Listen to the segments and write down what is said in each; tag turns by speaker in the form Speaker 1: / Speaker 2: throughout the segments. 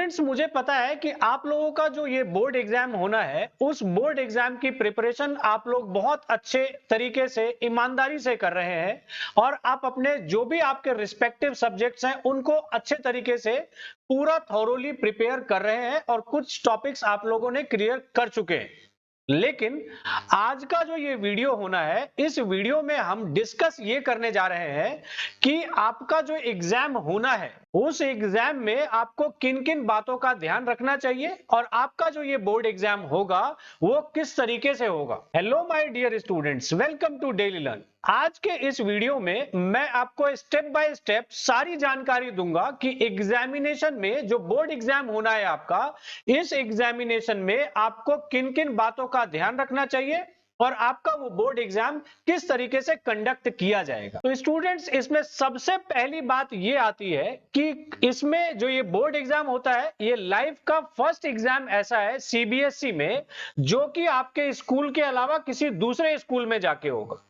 Speaker 1: Students, मुझे पता है कि आप लोगों का जो ये बोर्ड एग्जाम होना है, उस बोर्ड एग्जाम की प्रिपरेशन आप लोग बहुत अच्छे तरीके से, ईमानदारी से कर रहे हैं और आप अपने जो भी आपके रिस्पेक्टिव सब्जेक्ट्स हैं उनको अच्छे तरीके से पूरा थॉरोली प्रिपेयर कर रहे हैं और कुछ टॉपिक्स आप लोगों ने क्लियर कर चुके हैं। लेकिन आज का जो ये वीडियो होना है, इस वीडियो में हम डिस्कस ये करने जा रहे हैं कि आपका जो एग्जाम होना है, उस एग्जाम में आपको किन किन बातों का ध्यान रखना चाहिए और आपका जो ये बोर्ड एग्जाम होगा वो किस तरीके से होगा। Hello my dear students, welcome to daily learn. आज के इस वीडियो में मैं आपको स्टेप बाय स्टेप सारी जानकारी दूंगा कि एग्जामिनेशन में जो बोर्ड एग्जाम होना है आपका, इस एग्जामिनेशन में आपको किन किन बातों का ध्यान रखना चाहिए और आपका वो बोर्ड एग्जाम किस तरीके से कंडक्ट किया जाएगा। तो स्टूडेंट्स, इसमें सबसे पहली बात ये आती है कि इसमें जो ये बोर्ड एग्जाम होता है, ये लाइफ का फर्स्ट एग्जाम ऐसा है सीबीएसई में जो कि आपके स्कूल के अलावा किसी दूसरे स्कूल में जाके होगा।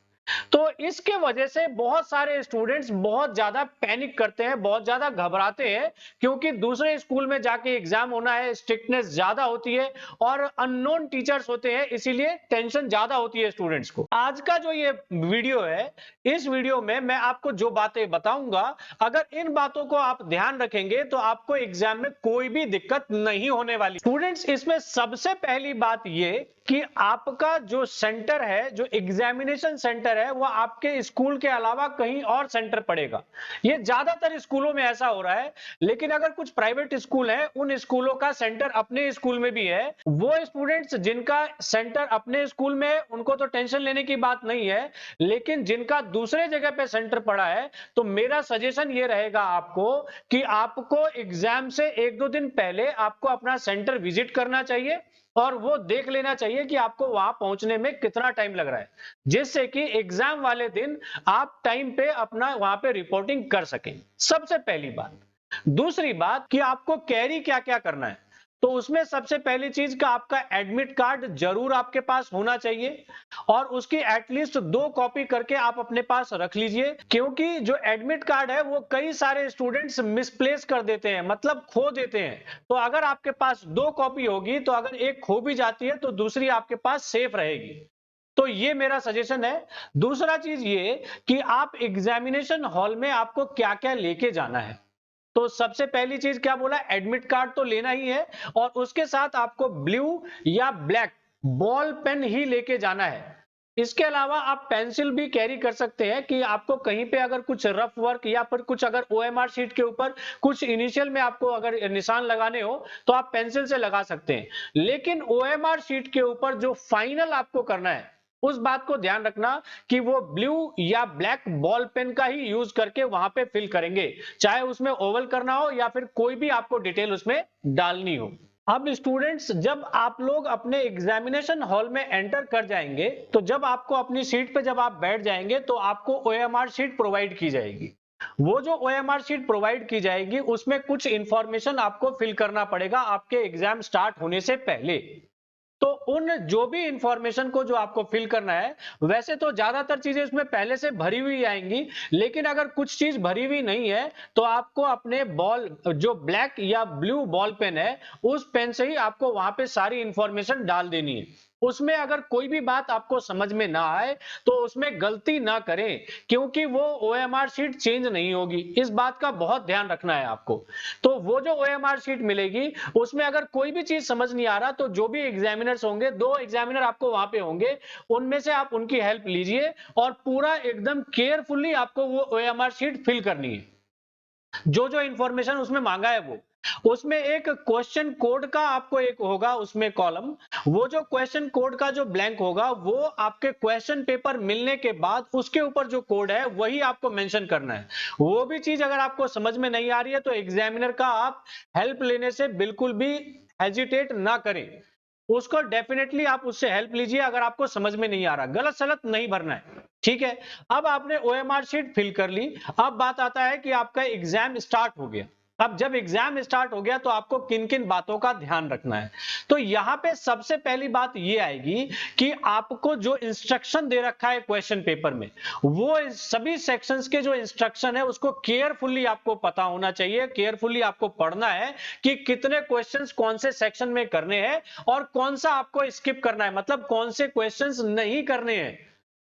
Speaker 1: तो इसके वजह से बहुत सारे स्टूडेंट्स बहुत ज्यादा पैनिक करते हैं, बहुत ज्यादा घबराते हैं, क्योंकि दूसरे स्कूल में जाके एग्जाम होना है, स्ट्रिक्टनेस ज्यादा होती है और अननोन टीचर्स होते हैं, इसीलिए टेंशन ज्यादा होती है स्टूडेंट्स को। आज का जो ये वीडियो है, इस वीडियो में मैं आपको जो बातें बताऊंगा, अगर इन बातों को आप ध्यान रखेंगे तो आपको एग्जाम में कोई भी दिक्कत नहीं होने वाली। स्टूडेंट्स, इसमें सबसे पहली बात ये कि आपका जो सेंटर है, जो एग्जामिनेशन सेंटर है, वो आपके स्कूल के अलावा कहीं और सेंटर पड़ेगा। ये ज्यादातर स्कूलों में ऐसा हो रहा है, लेकिन अगर कुछ प्राइवेट स्कूल है, उन स्कूलों का सेंटर अपने स्कूल में भी है। वो स्टूडेंट्स जिनका सेंटर अपने स्कूल में है, उनको तो टेंशन लेने की बात नहीं है, लेकिन जिनका दूसरे जगह पे सेंटर पड़ा है, तो मेरा सजेशन ये रहेगा आपको कि आपको एग्जाम से एक दो दिन पहले आपको अपना सेंटर विजिट करना चाहिए और वो देख लेना चाहिए कि आपको वहां पहुंचने में कितना टाइम लग रहा है, जिससे कि एग्जाम वाले दिन आप टाइम पे अपना वहां पे रिपोर्टिंग कर सकें। सबसे पहली बात। दूसरी बात कि आपको कैरी क्या क्या करना है, तो उसमें सबसे पहली चीज का आपका एडमिट कार्ड जरूर आपके पास होना चाहिए और उसकी एटलीस्ट 2 कॉपी करके आप अपने पास रख लीजिए, क्योंकि जो एडमिट कार्ड है वो कई सारे स्टूडेंट्स मिसप्लेस कर देते हैं, मतलब खो देते हैं। तो अगर आपके पास 2 कॉपी होगी तो अगर एक खो भी जाती है तो दूसरी आपके पास सेफ रहेगी। तो ये मेरा सजेशन है। दूसरा चीज ये कि आप एग्जामिनेशन हॉल में आपको क्या क्या लेके जाना है। तो सबसे पहली चीज क्या बोला, एडमिट कार्ड तो लेना ही है और उसके साथ आपको ब्लू या ब्लैक बॉल पेन ही लेके जाना है। इसके अलावा आप पेंसिल भी कैरी कर सकते हैं कि आपको कहीं पे अगर कुछ रफ वर्क या फिर कुछ अगर ओएमआर शीट के ऊपर कुछ इनिशियल में आपको अगर निशान लगाने हो तो आप पेंसिल से लगा सकते हैं, लेकिन ओएमआर शीट के ऊपर जो फाइनल आपको करना है उस बात को ध्यान रखना कि वो ब्लू या ब्लैक बॉल पेन का ही यूज करके वहां पे फिल करेंगे, चाहे उसमें ओवल करना हो या फिर कोई भी आपको डिटेल उसमें डालनी हो। अब स्टूडेंट्स, जब आप लोग अपने एग्जामिनेशन हॉल में एंटर कर जाएंगे, तो जब आपको अपनी सीट पे जब आप बैठ जाएंगे तो आपको ओएमआर शीट प्रोवाइड की जाएगी। वो जो ओएमआर शीट प्रोवाइड की जाएगी उसमें कुछ इंफॉर्मेशन आपको फिल करना पड़ेगा आपके एग्जाम स्टार्ट होने से पहले। तो उन जो भी इंफॉर्मेशन को जो आपको फिल करना है, वैसे तो ज्यादातर चीजें उसमें पहले से भरी हुई आएंगी, लेकिन अगर कुछ चीज भरी हुई नहीं है तो आपको अपने बॉल जो ब्लैक या ब्लू बॉल पेन है, उस पेन से ही आपको वहां पे सारी इंफॉर्मेशन डाल देनी है। उसमें अगर कोई भी बात आपको समझ में ना आए तो उसमें गलती ना करें, क्योंकि वो ओएमआर शीट चेंज नहीं होगी। इस बात का बहुत ध्यान रखना है आपको। तो वो जो ओएमआर शीट मिलेगी उसमें अगर कोई भी चीज समझ नहीं आ रहा तो जो भी एग्जामिनर्स होंगे, 2 एग्जामिनर आपको वहां पे होंगे, उनमें से आप उनकी हेल्प लीजिए और पूरा एकदम केयरफुली आपको वो ओएमआर शीट फिल करनी है। जो जो इंफॉर्मेशन उसमें मांगा है वो, उसमें एक क्वेश्चन कोड का आपको एक होगा उसमें कॉलम। वो जो क्वेश्चन कोड का जो ब्लैंक होगा वो आपके क्वेश्चन पेपर मिलने के बाद उसके ऊपर जो कोड है वही आपको मेंशन करना है। वो भी चीज अगर आपको समझ में नहीं आ रही है तो एग्जामिनर का आप हेल्प लेने से बिल्कुल भी हेजिटेट ना करें। उसको डेफिनेटली आप उससे हेल्प लीजिए अगर आपको समझ में नहीं आ रहा, गलत सलत नहीं भरना है। ठीक है, अब आपने ओएमआर शीट फिल कर ली। अब बात आता है कि आपका एग्जाम स्टार्ट हो गया। अब जब एग्जाम स्टार्ट हो गया तो आपको किन किन बातों का ध्यान रखना है। तो यहां पे सबसे पहली बात ये आएगी कि आपको जो इंस्ट्रक्शन दे रखा है क्वेश्चन पेपर में, वो सभी सेक्शंस के जो इंस्ट्रक्शन है उसको केयरफुली आपको पता होना चाहिए, केयरफुली आपको पढ़ना है कि कितने क्वेश्चंस कौन से सेक्शन में करने हैं और कौन सा आपको स्किप करना है, मतलब कौन से क्वेश्चंस नहीं करने हैं।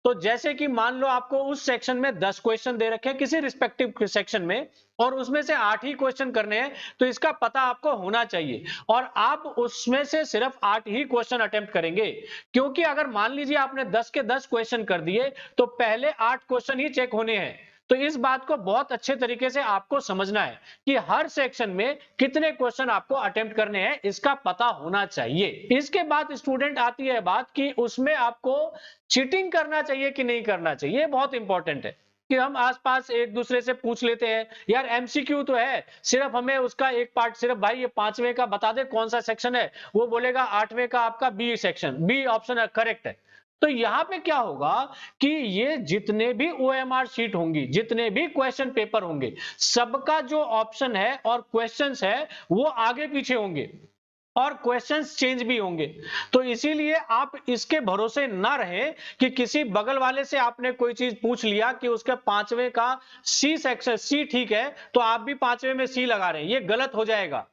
Speaker 1: तो जैसे कि मान लो आपको उस सेक्शन में 10 क्वेश्चन दे रखे हैं किसी रिस्पेक्टिव सेक्शन में, और उसमें से 8 ही क्वेश्चन करने हैं, तो इसका पता आपको होना चाहिए और आप उसमें से सिर्फ 8 ही क्वेश्चन अटेम्प्ट करेंगे। क्योंकि अगर मान लीजिए आपने 10 के 10 क्वेश्चन कर दिए तो पहले 8 क्वेश्चन ही चेक होने हैं। तो इस बात को बहुत अच्छे तरीके से आपको समझना है कि हर सेक्शन में कितने क्वेश्चन आपको अटेम्प्ट करने हैं, इसका पता होना चाहिए। इसके बाद स्टूडेंट आती है बात कि उसमें आपको चीटिंग करना चाहिए कि नहीं करना चाहिए। ये बहुत इंपॉर्टेंट है कि हम आसपास एक दूसरे से पूछ लेते हैं, यार एमसीक्यू तो है, सिर्फ हमें उसका एक पार्ट, सिर्फ भाई ये 5वें का बता दे कौन सा सेक्शन है, वो बोलेगा 8वें का आपका B section, B option correct है। तो यहां पे क्या होगा कि ये जितने भी ओएमआर शीट होंगी, जितने भी क्वेश्चन पेपर होंगे, सबका जो ऑप्शन है और क्वेश्चंस है वो आगे पीछे होंगे और क्वेश्चंस चेंज भी होंगे। तो इसीलिए आप इसके भरोसे ना रहे कि किसी बगल वाले से आपने कोई चीज पूछ लिया कि उसके 5वें का सी सेक्शन, सी ठीक है तो आप भी 5वें में सी लगा रहे हैं, ये गलत हो जाएगा।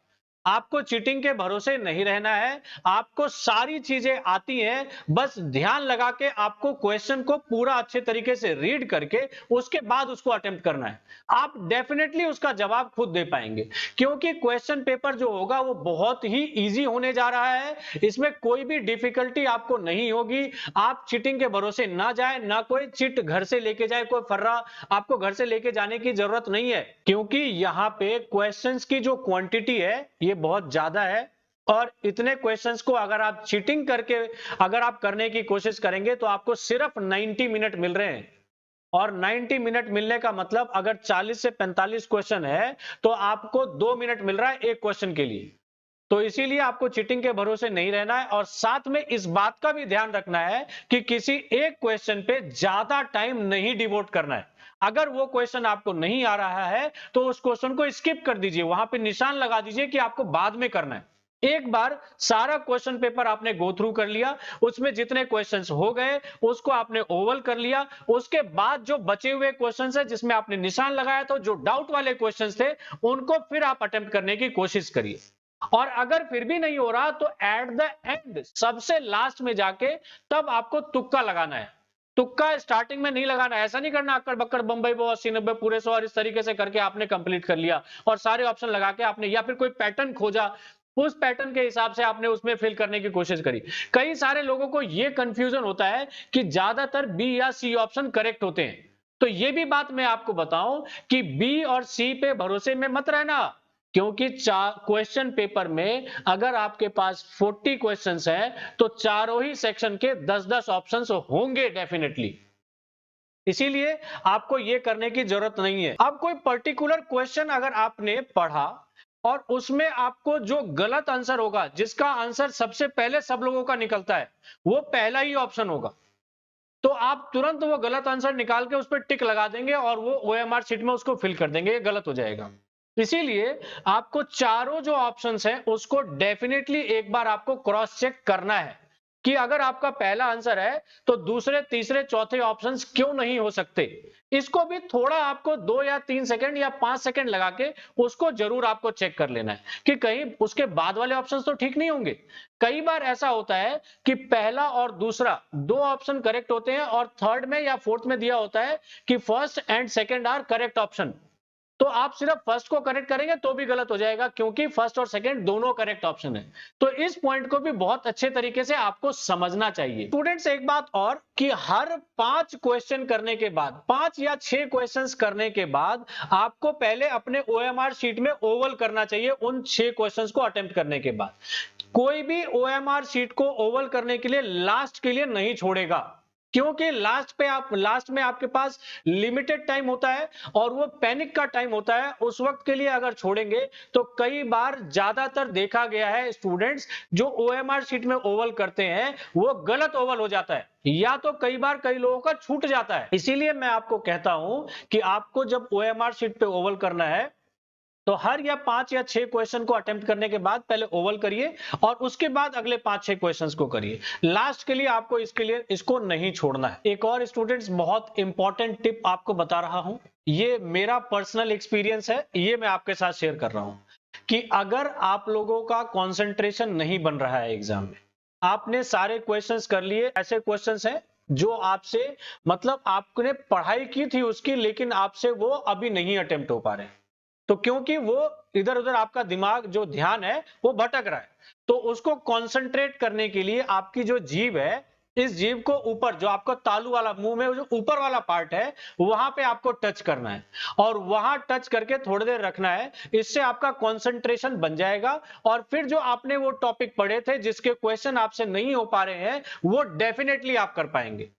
Speaker 1: आपको चीटिंग के भरोसे नहीं रहना है, आपको सारी चीजें आती हैं, बस ध्यान लगा के आपको क्वेश्चन को पूरा अच्छे तरीके से रीड करके उसके बाद उसको अटेम्प्ट करना है। आप डेफिनेटली उसका जवाब खुद दे पाएंगे, क्योंकि क्वेश्चन पेपर जो होगा वो बहुत ही इजी होने जा रहा है, इसमें कोई भी डिफिकल्टी आपको नहीं होगी। आप चीटिंग के भरोसे ना जाए, ना कोई चिट घर से लेके जाए, कोई फर्रा आपको घर से लेके जाने की जरूरत नहीं है, क्योंकि यहाँ पे क्वेश्चंस की जो क्वांटिटी है ये बहुत ज्यादा है और इतने क्वेश्चंस को अगर आप चीटिंग करके अगर आप करने की कोशिश करेंगे तो आपको सिर्फ 90 मिनट मिल रहे हैं। और 90 मिनट मिलने का मतलब अगर 40 से 45 क्वेश्चन है तो आपको 2 मिनट मिल रहा है एक क्वेश्चन के लिए। तो इसीलिए आपको चीटिंग के भरोसे नहीं रहना है और साथ में इस बात का भी ध्यान रखना है कि किसी एक क्वेश्चन पे ज्यादा टाइम नहीं डिवोट करना है। अगर वो क्वेश्चन आपको नहीं आ रहा है तो उस क्वेश्चन को स्किप कर दीजिए, वहां पे निशान लगा दीजिए कि आपको बाद में करना है। एक बार सारा क्वेश्चन पेपर आपने गो थ्रू कर लिया, उसमें जितने क्वेश्चंस हो गए उसको आपने ओवल कर लिया, उसके बाद जो बचे हुए क्वेश्चंस है जिसमें आपने निशान लगाया था, जो डाउट वाले क्वेश्चंस थे, उनको फिर आप अटेम्प्ट करने की कोशिश करिए। और अगर फिर भी नहीं हो रहा तो एट द एंड सबसे लास्ट में जाके तब आपको तुक्का लगाना है। तुक्का स्टार्टिंग में नहीं लगाना, ऐसा नहीं करना अक्कड़ बक्कड़ बंबई वो 80-90 पूरे 100 और इस तरीके से करके आपने कंप्लीट कर लिया और सारे ऑप्शन लगा के आपने, या फिर कोई पैटर्न खोजा उस पैटर्न के हिसाब से आपने उसमें फिल करने की कोशिश करी। कई सारे लोगों को यह कंफ्यूजन होता है कि ज्यादातर बी या सी ऑप्शन करेक्ट होते हैं। तो यह भी बात मैं आपको बताऊं कि बी और सी पे भरोसे में मत रहना, क्योंकि क्वेश्चन पेपर में अगर आपके पास 40 क्वेश्चंस हैं तो चारों ही सेक्शन के 10-10 ऑप्शंस होंगे डेफिनेटली। इसीलिए आपको यह करने की जरूरत नहीं है। अब कोई पर्टिकुलर क्वेश्चन अगर आपने पढ़ा और उसमें आपको जो गलत आंसर होगा, जिसका आंसर सबसे पहले सब लोगों का निकलता है, वो पहला ही ऑप्शन होगा, तो आप तुरंत वो गलत आंसर निकाल के उस पर टिक लगा देंगे और वो ओएमआर शीट में उसको फिल कर देंगे, ये गलत हो जाएगा। इसीलिए आपको चारों जो ऑप्शंस हैं उसको डेफिनेटली एक बार आपको क्रॉस चेक करना है कि अगर आपका पहला आंसर है तो दूसरे तीसरे चौथे ऑप्शंस क्यों नहीं हो सकते। इसको भी थोड़ा आपको 2 या 3 सेकंड या 5 सेकंड लगा के उसको जरूर आपको चेक कर लेना है कि कहीं उसके बाद वाले ऑप्शंस तो ठीक नहीं होंगे। कई बार ऐसा होता है कि पहला और दूसरा दो ऑप्शन करेक्ट होते हैं और थर्ड में या फोर्थ में दिया होता है कि first and second are correct option, तो आप सिर्फ फर्स्ट को करेक्ट करेंगे तो भी गलत हो जाएगा, क्योंकि फर्स्ट और सेकंड दोनों करेक्ट ऑप्शन है। तो इस पॉइंट को भी बहुत अच्छे तरीके से आपको समझना चाहिए। स्टूडेंट्स एक बात और कि हर 5 क्वेश्चन करने के बाद, 5 या 6 क्वेश्चंस करने के बाद आपको पहले अपने ओएमआर शीट में ओवल करना चाहिए उन 6 क्वेश्चंस को अटेम्प्ट करने के बाद। कोई भी ओएमआर शीट को ओवल करने के लिए लास्ट के लिए नहीं छोड़ेगा, क्योंकि लास्ट में आपके पास लिमिटेड टाइम होता है और वो पैनिक का टाइम होता है। उस वक्त के लिए अगर छोड़ेंगे तो कई बार ज्यादातर देखा गया है स्टूडेंट्स जो ओएमआर शीट में ओवल करते हैं वो गलत ओवल हो जाता है, या तो कई बार कई लोगों का छूट जाता है। इसीलिए मैं आपको कहता हूं कि आपको जब ओएमआर शीट पे ओवल करना है तो हर या 5 या 6 क्वेश्चन को अटेम्प्ट करने के बाद पहले ओवल करिए और उसके बाद अगले 5-6 क्वेश्चंस को करिए। लास्ट के लिए आपको इसके लिए इसको नहीं छोड़ना है। एक और स्टूडेंट्स बहुत इंपॉर्टेंट टिप आपको बता रहा हूं, ये मेरा पर्सनल एक्सपीरियंस है, ये मैं आपके साथ शेयर कर रहा हूं कि अगर आप लोगों का कंसंट्रेशन नहीं बन रहा है एग्जाम में, आपने सारे क्वेश्चंस कर लिए, ऐसे क्वेश्चंस हैं जो आपसे मतलब आपने पढ़ाई की थी उसकी, लेकिन आपसे वो अभी नहीं अटेम्प्ट हो पा रहे, तो क्योंकि वो इधर उधर आपका दिमाग जो ध्यान है वो भटक रहा है, तो उसको कंसंट्रेट करने के लिए आपकी जो जीभ है, इस जीभ को ऊपर, जो आपका तालू वाला मुंह में जो ऊपर वाला पार्ट है, वहां पे आपको टच करना है और वहां टच करके थोड़ी देर रखना है। इससे आपका कंसंट्रेशन बन जाएगा और फिर जो आपने वो टॉपिक पढ़े थे जिसके क्वेश्चन आपसे नहीं हो पा रहे हैं, वो डेफिनेटली आप कर पाएंगे।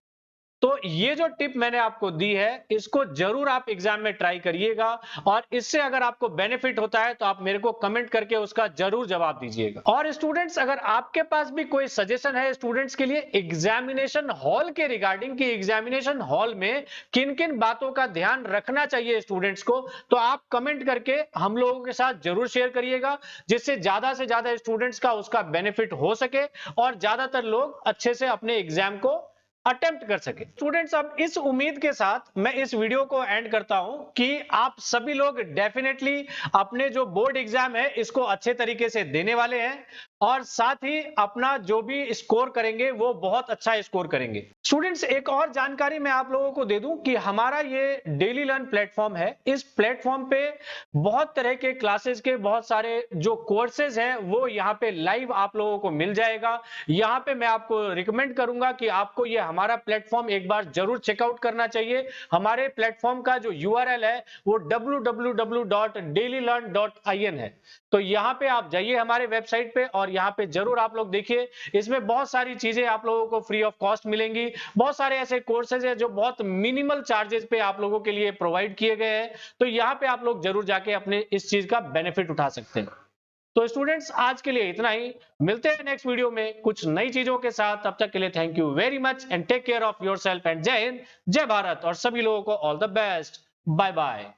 Speaker 1: तो ये जो टिप मैंने आपको दी है, इसको जरूर आप एग्जाम में ट्राई करिएगा और इससे अगर आपको बेनिफिट होता है तो आप मेरे को कमेंट करके उसका जरूर जवाब दीजिएगा। और स्टूडेंट्स, अगर आपके पास भी कोई सजेशन है स्टूडेंट्स के लिए एग्जामिनेशन हॉल के रिगार्डिंग, कि एग्जामिनेशन हॉल में किन किन बातों का ध्यान रखना चाहिए स्टूडेंट्स को, तो आप कमेंट करके हम लोगों के साथ जरूर शेयर करिएगा, जिससे ज्यादा से ज्यादा स्टूडेंट्स का उसका बेनिफिट हो सके और ज्यादातर लोग अच्छे से अपने एग्जाम को अटेम्प्ट कर सके। स्टूडेंट्स, अब इस उम्मीद के साथ मैं इस वीडियो को एंड करता हूं कि आप सभी लोग डेफिनेटली अपने जो बोर्ड एग्जाम है इसको अच्छे तरीके से देने वाले हैं और साथ ही अपना जो भी स्कोर करेंगे वो बहुत अच्छा स्कोर करेंगे। स्टूडेंट्स, एक और जानकारी मैं आप लोगों को दे दूं कि हमारा ये डेली लर्न प्लेटफॉर्म है, इस प्लेटफॉर्म पे बहुत तरह के क्लासेस के बहुत सारे जो कोर्सेज हैं वो यहाँ पे लाइव आप लोगों को मिल जाएगा। यहाँ पे मैं आपको रिकमेंड करूंगा कि आपको ये हमारा प्लेटफॉर्म एक बार जरूर चेकआउट करना चाहिए। हमारे प्लेटफॉर्म का जो URL है वो www.dailylearn.in है। तो यहाँ पे आप जाइए हमारे वेबसाइट पे और यहाँ पे जरूर आप लोग देखिए, इसमें बहुत सारी चीजें आप लोगों को फ्री ऑफ कॉस्ट मिलेंगी। बहुत सारे ऐसे कोर्सेज है जो बहुत मिनिमल चार्जेस पे आप लोगों के लिए प्रोवाइड किए गए हैं, तो यहाँ पे आप लोग जरूर जाके अपने इस चीज का बेनिफिट उठा सकते हैं। तो स्टूडेंट्स, आज के लिए इतना ही, मिलते हैं नेक्स्ट वीडियो में कुछ नई चीजों के साथ। तब तक के लिए thank you very much and take care of yourself and जय हिंद, जय भारत और सभी लोगों को all the best. Bye bye.